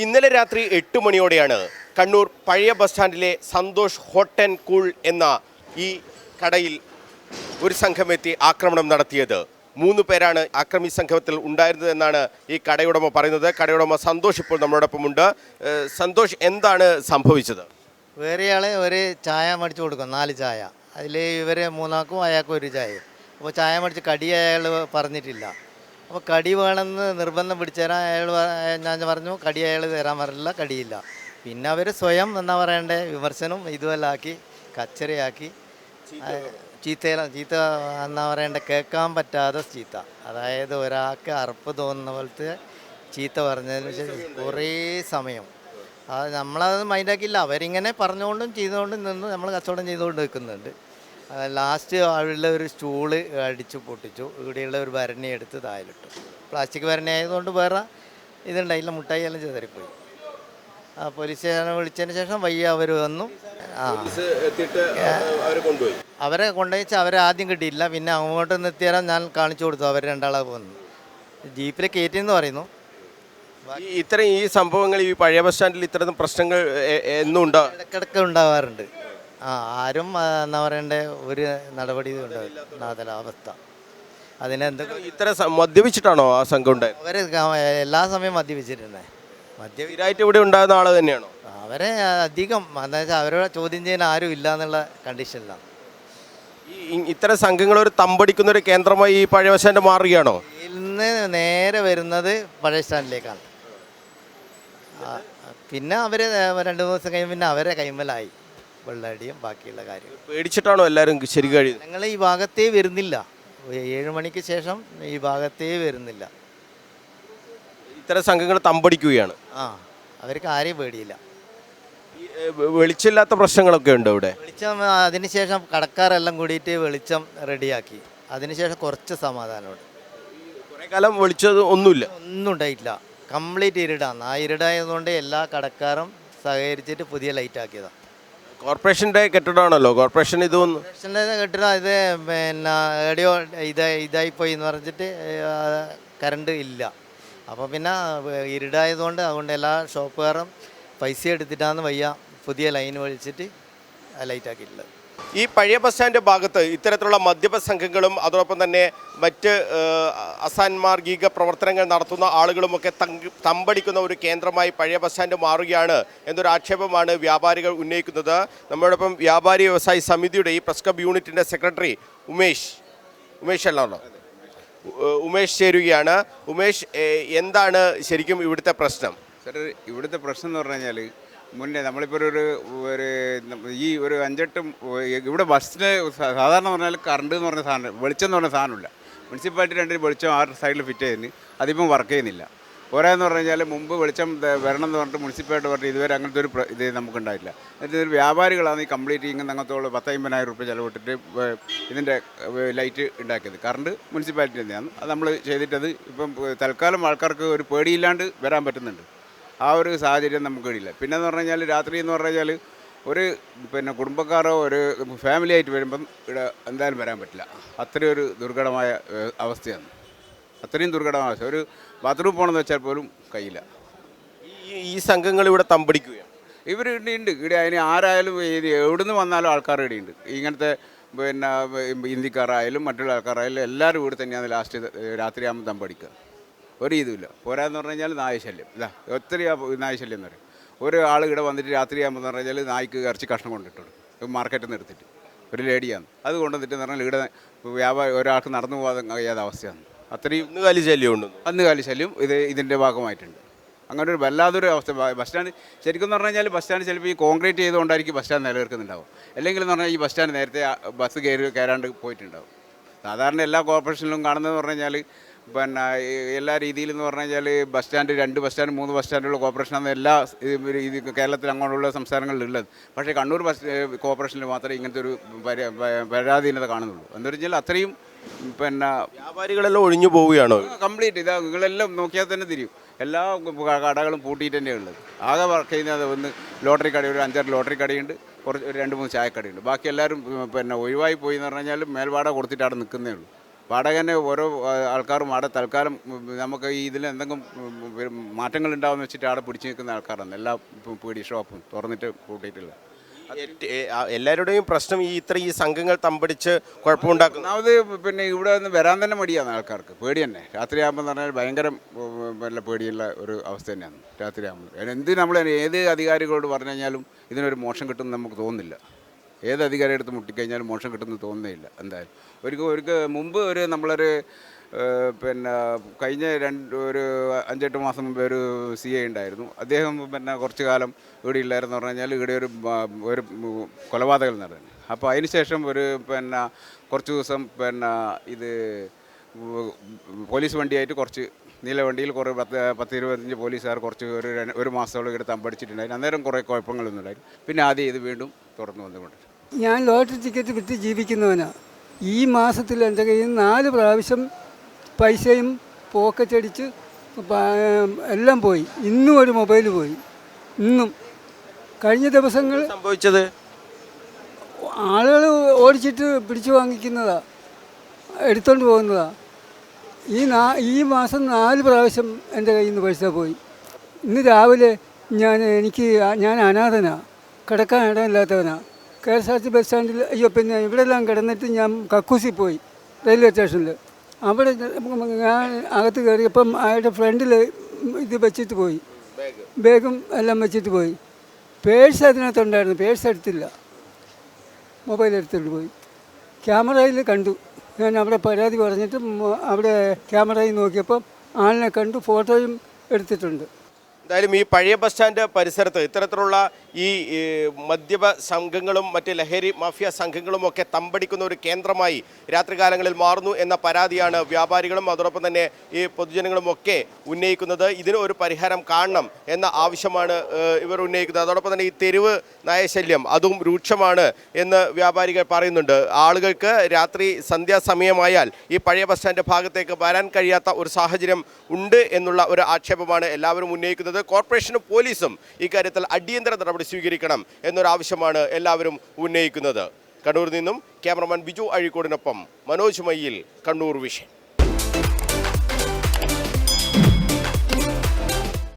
ഇന്നലെ രാത്രി 8 മണിയോടെയാണ് കണ്ണൂർ പഴയ ബസ് സ്റ്റാൻഡിലെ സന്തോഷ് ഹോട്ട് ആൻഡ് കൂൾ എന്ന ഈ കടയിൽ ഒരു സംഘമെത്തി ആക്രമണം നടത്തിയത്. 3 പേരാണ് ആക്രമി സംഘത്തിൽ ഉണ്ടായിരുന്നതെന്നാണ് ഈ കടയുടമ പറയുന്നത്. കടയുടമ സന്തോഷ് ഇപ്പോൾ നമ്മളോടൊപ്പമുണ്ട്. സന്തോഷ്, എന്താണ് സംഭവിച്ചത്? വേറെയാളെ ഒരു ചായ മേടിച്ച് കൊടുക്കും, 4 ചായ. അതിൽ ഇവർ 3 അയാൾക്കും ഒരു ചായ. അപ്പോൾ ചായ മേടിച്ച് കടി അയാൾ പറഞ്ഞിട്ടില്ല. അപ്പോൾ കടി വേണമെന്ന് നിർബന്ധം പിടിച്ചുതരാൻ ഞാൻ പറഞ്ഞു, കടി അയാൾ തരാൻ പറഞ്ഞില്ല, കടിയില്ല. പിന്നെ അവർ സ്വയം എന്നാ പറയണ്ടേ വിമർശനം ഇതുമെല്ലാം ആക്കി കച്ചറയാക്കി ചീത്ത എന്നാ പറയണ്ടേ കേൾക്കാൻ പറ്റാതെ ചീത്ത. അതായത് ഒരാൾക്ക് അറപ്പ് തോന്നുന്ന പോലത്തെ ചീത്ത പറഞ്ഞതിന് ശേഷം കുറേ സമയം അത് നമ്മളത് മൈൻഡാക്കിയില്ല. അവരിങ്ങനെ പറഞ്ഞുകൊണ്ടും ചെയ്തുകൊണ്ടും നിന്ന് നമ്മൾ കച്ചവടം ചെയ്തുകൊണ്ട് നിൽക്കുന്നുണ്ട്. ലാസ്റ്റ് അവിടെ ഒരു സ്റ്റൂള് അടിച്ചു പൊട്ടിച്ചു. ഇവിടെയുള്ള ഒരു ഭരണി എടുത്ത് താഴെയിട്ടു. പ്ലാസ്റ്റിക് ഭരണി ആയതുകൊണ്ട് വേറെ ഇതുണ്ടായില്ല, മുട്ടായി എല്ലാം ചെതറിപ്പോയി. പോലീസ് സ്റ്റേഷനെ വിളിച്ചതിന് ശേഷം വയ്യ അവർ വന്നു. അവരെ കൊണ്ടുപോയിച്ച് അവരെ ആദ്യം കിട്ടിയില്ല. പിന്നെ അങ്ങോട്ട് നിർത്തിയാൽ ഞാൻ കാണിച്ചു കൊടുത്തു. അവർ രണ്ടാളെ വന്നു ജീപ്പിൽ കയറ്റിയെന്ന് പറയുന്നു. ഇത്തരം ഈ സംഭവങ്ങൾ ഈ പഴയ ബസ് സ്റ്റാൻഡിൽ ഇത്തരം പ്രശ്നങ്ങൾ എന്നും ഇടയ്ക്കിടയ്ക്ക് ഉണ്ടാവാറുണ്ട്. ആരും എന്നാ പറയണ്ടേ ഒരു നടപടി ഉണ്ടാവില്ല അവസ്ഥ. അതിനെന്തൊക്കെ ഇത്തരം മദ്യപിച്ചിട്ടാണോ ആ സംഘം ഉണ്ടായത്? അവർ എല്ലാ സമയം മദ്യപിച്ചിട്ടുണ്ടേ. മദ്യപിരായിട്ട് ഇവിടെ ഉണ്ടാകുന്ന ആൾ തന്നെയാണോ? അവരെ അധികം എന്താ വെച്ചാൽ അവരോട് ചോദ്യം ചെയ്യാൻ ആരും ഇല്ല എന്നുള്ള കണ്ടീഷനിലാണ്. ഇത്തരം സംഘങ്ങൾ ഒരു തമ്പടിക്കുന്ന ഒരു കേന്ദ്രമായി ഈ പഴയ ബസ് സ്റ്റാൻഡ് മാറുകയാണോ? ഇന്ന് നേരെ വരുന്നത് പഴയ സ്റ്റാൻഡിലേക്കാണ്. പിന്നെ അവർ 2 ദിവസം കഴിയുമ്പോൾ പിന്നെ അവരെ കൈമലായി വെള്ളടിയും ബാക്കിയുള്ള കാര്യം. പേടിച്ചിട്ടാണോ എല്ലാവരും ശരി കഴിയുന്നത്? ഞങ്ങൾ ഈ ഭാഗത്തേ വരുന്നില്ല. 7 മണിക്ക് ശേഷം ഈ ഭാഗത്തേ വരുന്നില്ല. ഇത്തരം സംഘങ്ങൾ തമ്പടിക്കുകയാണ്. അവർക്ക് ആരെയും പേടിയില്ല. വെളിച്ചില്ലാത്ത പ്രശ്നങ്ങളൊക്കെ ഉണ്ട് ഇവിടെ. വെളിച്ചം അതിനുശേഷം കടക്കാരെല്ലാം കൂടിയിട്ട് വെളിച്ചം റെഡിയാക്കി. അതിനുശേഷം കുറച്ച് സമാധാനമുണ്ട്. കുറേ കാലം വെളിച്ചത് ഒന്നും ഉണ്ടായിട്ടില്ല. കംപ്ലീറ്റ് ഇരുടാണ്. ആ ഇരുടായതുകൊണ്ട് എല്ലാ കടക്കാരും സഹകരിച്ചിട്ട് പുതിയ ലൈറ്റ് ആക്കിയതാണ്. കോർപ്പറേഷൻ്റെ കെട്ടിടമാണല്ലോ. കോർപ്പറേഷൻ്റെ കെട്ടിടം ഇത് പിന്നെ റേഡിയോ ഇതായിപ്പോയി എന്ന് പറഞ്ഞിട്ട് കറണ്ട് ഇല്ല. അപ്പോൾ പിന്നെ ഇരുടായതുകൊണ്ട് അതുകൊണ്ട് എല്ലാ ഷോപ്പുകാരും പൈസ എടുത്തിട്ടാണ് വയ്യ പുതിയ ലൈൻ വലിച്ചിട്ട് ലൈറ്റ് ആക്കിയിട്ടുള്ളത്. ഈ പഴയ ബസ് സ്റ്റാൻഡ് ഭാഗത്ത് ഇത്തരത്തിലുള്ള മദ്യപ സംഘങ്ങളും അതോടൊപ്പം തന്നെ മറ്റ് അസാൻമാർഗിക പ്രവർത്തനങ്ങൾ നടത്തുന്ന ആളുകളുമൊക്കെ തമ്പടിക്കുന്ന ഒരു കേന്ദ്രമായി പഴയ ബസ് സ്റ്റാൻഡ് മാറുകയാണ് എന്നൊരു ആക്ഷേപമാണ് വ്യാപാരികൾ ഉന്നയിക്കുന്നത്. നമ്മളോടൊപ്പം വ്യാപാരി വ്യവസായി സമിതിയുടെ ഈ പ്രസ് ക്ലബ് യൂണിറ്റിൻ്റെ സെക്രട്ടറി ഉമേഷ് അല്ലാണോ ഉമേഷ് ചേരുകയാണ്. ഉമേഷ്, എന്താണ് ശരിക്കും ഇവിടുത്തെ പ്രശ്നം? സാർ, ഇവിടുത്തെ പ്രശ്നം എന്ന് പറഞ്ഞു കഴിഞ്ഞാൽ മുന്നേ നമ്മളിപ്പോൾ ഈ ഒരു 5-8 ഇവിടെ ബസ്സിന് സാധാരണ പറഞ്ഞാൽ കറണ്ട് എന്ന് പറഞ്ഞ സാധനം, വെളിച്ചം എന്ന് പറഞ്ഞ സാധനമില്ല. മുനിസിപ്പാലിറ്റി 2 വെളിച്ചം ആ സൈഡിൽ ഫിറ്റ് ചെയ്യുന്നു, അതിപ്പം വർക്ക് ചെയ്യുന്നില്ല. പോരാന്ന് പറഞ്ഞു കഴിഞ്ഞാൽ മുമ്പ് വെളിച്ചം വരണം എന്ന് പറഞ്ഞിട്ട് മുനിസിപ്പാലിറ്റി പറഞ്ഞിട്ട് ഇതുവരെ അങ്ങനത്തെ ഒരു ഇത് നമുക്കുണ്ടായില്ല. എന്നിട്ട് വ്യാപാരികളാണ് ഈ കംപ്ലീറ്റ് ഇങ്ങനെ അങ്ങനത്തോളം 10-50,000 രൂപ ചിലവിട്ടിട്ട് ഇതിൻ്റെ ലൈറ്റ് ഉണ്ടാക്കിയത്. കറണ്ട് മുനിസിപ്പാലിറ്റി തന്നെയാണ് അത് നമ്മൾ ചെയ്തിട്ടത്. ഇപ്പം തൽക്കാലം ആൾക്കാർക്ക് ഒരു പേടിയില്ലാണ്ട് വരാൻ പറ്റുന്നുണ്ട്. ആ ഒരു സാഹചര്യം നമുക്ക് ഇല്ല. പിന്നെയെന്ന് പറഞ്ഞു കഴിഞ്ഞാൽ രാത്രി എന്ന് പറഞ്ഞു കഴിഞ്ഞാൽ ഒരു കുടുംബക്കാരോ ഒരു ഫാമിലി ആയിട്ട് വരുമ്പം ഇവിടെ എന്തായാലും വരാൻ പറ്റില്ല. അത്രയും ഒരു ദുർഘടമായ അവസ്ഥയാണ്. അത്രയും ദുർഘടമായ അവസ്ഥ. ഒരു ബാത്റൂം പോകണമെന്ന് വെച്ചാൽ പോലും കഴിയില്ല. ഈ സംഘങ്ങൾ ഇവിടെ തമ്പടിക്കുകയാണ്. ഇവർ ഉണ്ട് ഇവിടെ. അതിന് ആരായാലും എവിടുന്ന് വന്നാലും ആൾക്കാർ ഇവിടെയുണ്ട്. ഇങ്ങനത്തെ ഹിന്ദിക്കാരായാലും മറ്റുള്ള ആൾക്കാരായാലും എല്ലാവരും ഇവിടെ തന്നെയാണ് ലാസ്റ്റ് രാത്രിയാകുമ്പോൾ തമ്പടിക്കുക. ഒരു ഇതുമില്ല. പോരാന്ന് പറഞ്ഞു കഴിഞ്ഞാൽ നായശല്യം. ഒത്തിരി നായശല്യം എന്ന് പറയും. ഒരാൾ ഇവിടെ വന്നിട്ട് രാത്രിയാകുമ്പോൾ എന്ന് പറഞ്ഞാൽ നായ്ക്ക് ഇറച്ചി കഷ്ണം കൊണ്ടിട്ടുണ്ട് മാർക്കറ്റിൽ നിന്ന് എടുത്തിട്ട്. ഒരു ലേഡിയാണ് അത് കൊണ്ടുവന്നിട്ട് എന്ന് പറഞ്ഞാൽ ഇവിടെ ഒരാൾക്ക് നടന്നു പോകാൻ കഴിയാത്ത അവസ്ഥയാണ്. അത്രയും കന്നുകാലി ശല്യം ഇതിൻ്റെ ഭാഗമായിട്ടുണ്ട്. അങ്ങനെ ഒരു വല്ലാതൊരു അവസ്ഥ. ബസ് സ്റ്റാൻഡ് ശരിക്കും എന്ന് പറഞ്ഞു കഴിഞ്ഞാൽ ബസ് സ്റ്റാൻഡ് ചിലപ്പോൾ ഈ കോൺക്രീറ്റ് ചെയ്തുകൊണ്ടായിരിക്കും ബസ് സ്റ്റാൻഡ് നിലനിൽക്കുന്നുണ്ടാവും. അല്ലെങ്കിൽ എന്ന് പറഞ്ഞാൽ ഈ ബസ് സ്റ്റാൻഡ് നേരത്തെ ബസ് കയറാണ്ട് പോയിട്ടുണ്ടാവും. സാധാരണ എല്ലാ കോർപ്പറേഷനിലും കാണുന്നതെന്ന് പറഞ്ഞു കഴിഞ്ഞാൽ എല്ലാ രീതിയിലെന്ന് പറഞ്ഞു കഴിഞ്ഞാൽ bus stand 2 bus stand 3 bus സ്റ്റാൻഡുള്ള കോർപ്പറേഷനാണ് എല്ലാ കേരളത്തിൽ അങ്ങോട്ടുള്ള സംസ്ഥാനങ്ങളിലുള്ളത്. പക്ഷേ കണ്ണൂർ കോർപ്പറേഷനിൽ മാത്രമേ ഇങ്ങനത്തെ ഒരു പരാധീനത കാണുന്നുള്ളൂ. എന്ന് വെച്ചാൽ അത്രയും വ്യാപാരികളെല്ലാം ഒഴിഞ്ഞു പോവുകയാണോ കംപ്ലീറ്റ്? ഇതാ നിങ്ങളെല്ലാം നോക്കിയാൽ തന്നെ തിരിയും. എല്ലാ കടകളും പൂട്ടിയിട്ട് തന്നെയാണ് ഉള്ളത്. ആകെ വർക്ക് ചെയ്യുന്നത് ഒന്ന് ലോട്ടറി കട, ഒരു 5-6 ലോട്ടറി കടയുണ്ട്, കുറച്ച് 2-3 ചായക്കടയുണ്ട്. ബാക്കി എല്ലാവരും ഒഴിവായി പോയി എന്ന് പറഞ്ഞു കഴിഞ്ഞാൽ മേൽവാട കൊടുത്തിട്ട് അവിടെ നിൽക്കുന്നേ ഉള്ളൂ. വാടക തന്നെ ഓരോ ആൾക്കാരും അവിടെ തൽക്കാലം നമുക്ക് ഈ ഇതിൽ എന്തെങ്കിലും മാറ്റങ്ങൾ ഉണ്ടാവുമെന്ന് വെച്ചിട്ട് അവിടെ പിടിച്ചു നിൽക്കുന്ന ആൾക്കാരാണ് എല്ലാ പീടി ഷോപ്പും തുറന്നിട്ട് കൂട്ടിയിട്ടില്ല. എല്ലാവരുടെയും പ്രശ്നം ഈ സംഘങ്ങൾ തമ്പടിച്ച് കുഴപ്പമുണ്ടാക്കുന്നു. ഒന്നാമത് പിന്നെ ഇവിടെ നിന്ന് വരാൻ തന്നെ മടിയാണ് ആൾക്കാർക്ക്, പേടി തന്നെ. രാത്രിയാകുമ്പോൾ എന്ന് പറഞ്ഞാൽ ഭയങ്കര വല്ല പേടിയുള്ള ഒരു അവസ്ഥ തന്നെയാണ് രാത്രിയാകുമ്പോൾ. എന്ത് നമ്മൾ ഏത് അധികാരികളോട് പറഞ്ഞു കഴിഞ്ഞാലും ഇതിനൊരു മോശം കിട്ടുമെന്ന് നമുക്ക് തോന്നുന്നില്ല. ഏത് അധികാരി എടുത്ത് മുട്ടിക്കഴിഞ്ഞാലും മോശം കിട്ടുമെന്ന് തോന്നുന്നില്ല. എന്തായാലും ഒരിക്കൽ മുമ്പ് നമ്മളൊരു പിന്നെ കഴിഞ്ഞ ഒരു 5-8 മാസം മുമ്പ് ഒരു CA ഉണ്ടായിരുന്നു. അദ്ദേഹം പിന്നെ കുറച്ച് കാലം ഇവിടെ ഇല്ലായിരുന്നു പറഞ്ഞു കഴിഞ്ഞാൽ ഇവിടെ ഒരു കൊലപാതകം നടന്നു. അപ്പോൾ അതിന് ശേഷം പിന്നെ കുറച്ച് ദിവസം പിന്നെ ഇത് പോലീസ് വണ്ടിയായിട്ട് കുറച്ച് നീല വണ്ടിയിൽ കുറേ 10-25 പോലീസുകാർ കുറച്ച് ഒരു മാസത്തോളം ഇവിടെ തമ്പടിച്ചിട്ടുണ്ടായിരുന്നു. അന്നേരം കുറേ കുഴപ്പങ്ങളൊന്നും ഉണ്ടായിരുന്നു. പിന്നെ ആദ്യം ഇത് വീണ്ടും തുറന്നു വന്നുകൊണ്ട് ഞാൻ ലോട്ടറി ടിക്കറ്റ് വിറ്റ് ജീവിക്കുന്നവനാണ്. ഈ മാസത്തിൽ എൻ്റെ കയ്യിൽ നിന്ന് 4 പ്രാവശ്യം പൈസയും പോക്കറ്റടിച്ച് എല്ലാം പോയി. ഇന്നും ഒരു മൊബൈൽ പോയി. ഇന്നും കഴിഞ്ഞ ദിവസങ്ങൾ സംഭവിച്ചത് ആളുകൾ ഓടിച്ചിട്ട് പിടിച്ചു വാങ്ങിക്കുന്നതാ, എടുത്തോണ്ട് പോകുന്നതാ. ഈ മാസം 4 പ്രാവശ്യം എൻ്റെ കയ്യിൽ നിന്ന് പൈസ പോയി. ഇന്ന് രാവിലെ ഞാൻ അനാഥനാണ്, കിടക്കാൻ ഇടമില്ലാത്തവനാണ്. KSRTC ബസ് സ്റ്റാൻഡിൽ പിന്നെ ഇവിടെല്ലാം കിടന്നിട്ട് ഞാൻ കക്കൂസി പോയി റെയിൽവേ സ്റ്റേഷനിൽ. അവിടെ ഞാൻ അകത്ത് കയറിയപ്പം അയാളുടെ ഫ്രണ്ടിൽ ഇത് വെച്ചിട്ട് പോയി, ബാഗും എല്ലാം വെച്ചിട്ട് പോയി. പേഴ്സ് അതിനകത്തുണ്ടായിരുന്നു, പേഴ്സ് എടുത്തില്ല, മൊബൈൽ എടുത്തിട്ട് പോയി. ക്യാമറയിൽ കണ്ടു. ഞാൻ അവിടെ പരാതി പറഞ്ഞിട്ട് അവിടെ ക്യാമറയിൽ നോക്കിയപ്പം ആളിനെ കണ്ടു, ഫോട്ടോയും എടുത്തിട്ടുണ്ട്. എന്തായാലും ഈ പഴയ ബസ് സ്റ്റാൻഡ് പരിസരത്ത് ഇത്തരത്തിലുള്ള ഈ മദ്യപ സംഘങ്ങളും മറ്റ് ലഹരി മാഫിയ സംഘങ്ങളും ഒക്കെ തമ്പടിക്കുന്ന ഒരു കേന്ദ്രമായി രാത്രികാലങ്ങളിൽ മാറുന്നു എന്ന പരാതിയാണ് വ്യാപാരികളും അതോടൊപ്പം തന്നെ ഈ പൊതുജനങ്ങളും ഒക്കെ ഉന്നയിക്കുന്നത്. ഇതിന് ഒരു പരിഹാരം കാണണം എന്ന ആവശ്യമാണ് ഇവർ ഉന്നയിക്കുന്നത്. അതോടൊപ്പം തന്നെ ഈ തെരുവ് നായശല്യം അതും രൂക്ഷമാണ് എന്ന് വ്യാപാരികൾ പറയുന്നുണ്ട്. ആളുകൾക്ക് രാത്രി സന്ധ്യാസമയമായാൽ ഈ പഴയ ബസ് സ്റ്റാൻഡ് ഭാഗത്തേക്ക് വരാൻ കഴിയാത്ത ഒരു സാഹചര്യം ഉണ്ട് എന്നുള്ള ഒരു ആക്ഷേപമാണ് എല്ലാവരും ഉന്നയിക്കുന്നത്. കോർപ്പറേഷനും പോലീസും ഇക്കാര്യത്തിൽ അടിയന്തര നടപടി സ്വീകരിക്കണം എന്നൊരാവശ്യമാണ് എല്ലാവരും ഉന്നയിക്കുന്നത്. കണ്ണൂരിൽ നിന്നും ക്യാമറമാൻ ബിജു അഴീക്കോടിനൊപ്പം മനോജ് മയ്യിൽ, കണ്ണൂർ വിഷൻ.